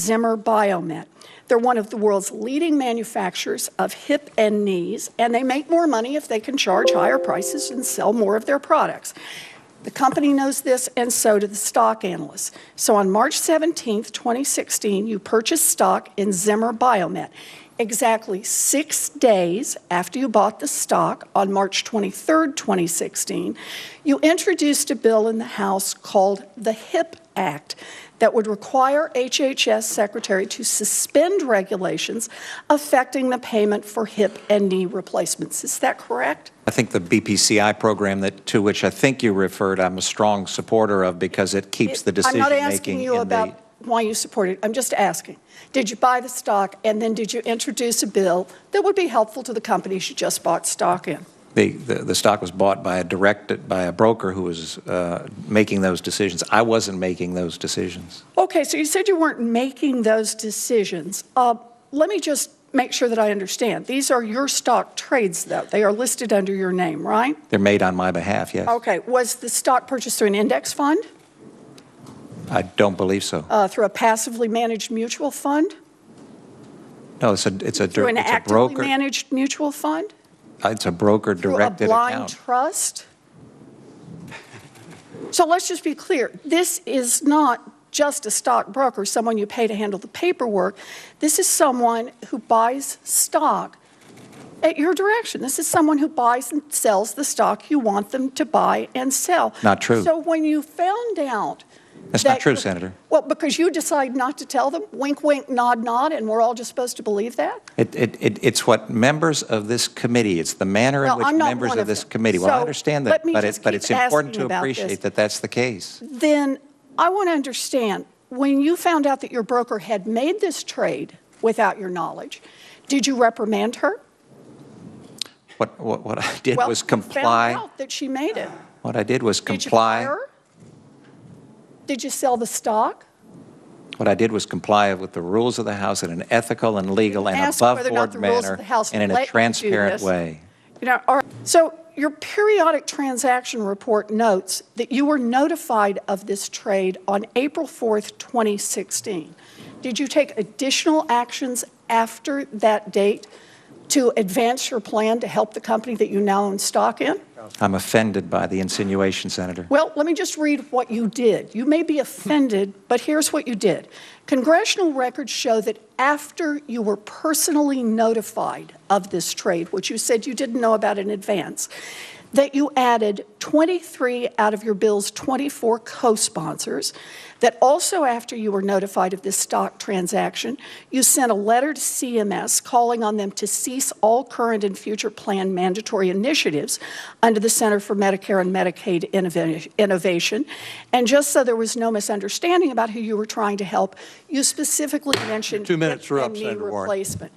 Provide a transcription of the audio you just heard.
Zimmer Biomet. They're one of the world's leading manufacturers of hip and knees, and they make more money if they can charge higher prices and sell more of their products. The company knows this, and so do the stock analysts. So on March 17th, 2016, you purchased stock in Zimmer Biomet. Exactly 6 days after you bought the stock, on March 23rd, 2016, you introduced a bill in the House called the HIP Act that would require HHS Secretary to suspend regulations affecting the payment for hip and knee replacements. Is that correct? I think the BPCI program to which I think you referred, I'm a strong supporter of because it keeps the decision-making. I'm not asking you about why you support it. I'm just asking, did you buy the stock, and then did you introduce a bill that would be helpful to the companies you just bought stock in? The stock was bought by a broker who was making those decisions. I wasn't making those decisions. Okay, so you said you weren't making those decisions. Let me just make sure that I understand. These are your stock trades, though. They are listed under your name, right? They're made on my behalf, yes. Okay. Was the stock purchased through an index fund? I don't believe so. Through a passively managed mutual fund? No, it's a through an actively managed mutual fund? It's a broker-directed account. Through a blind trust? So let's just be clear. This is not just a stockbroker, someone you pay to handle the paperwork. This is someone who buys stock at your direction. This is someone who buys and sells the stock you want them to buy and sell. Not true. So when you found out That's not true, Senator. Well, because you decide not to tell them, wink, wink, nod, nod, and we're all just supposed to believe that? It's what members of this committee, it's the manner in which members of this committee, well, I understand that, but it's important to appreciate that that's the case. Then I want to understand, when you found out that your broker had made this trade without your knowledge, did you reprimand her? What I did was comply. Found out that she made it. What I did was comply. Did you fire her? Did you sell the stock? What I did was comply with the rules of the House in an ethical and legal and above-board manner and in a transparent way. You know, all right. So your periodic transaction report notes that you were notified of this trade on April 4th, 2016. Did you take additional actions after that date to advance your plan to help the company that you now own stock in? I'm offended by the insinuation, Senator. Well, let me just read what you did. You may be offended, but here's what you did. Congressional records show that after you were personally notified of this trade, which you said you didn't know about in advance, that you added 23 out of your bill's 24 co-sponsors, that also after you were notified of this stock transaction, you sent a letter to CMS calling on them to cease all current and future planned mandatory initiatives under the Center for Medicare and Medicaid Innovation. And just so there was no misunderstanding about who you were trying to help, you specifically mentioned 2 minutes are up, knee Senator Warren. replacement.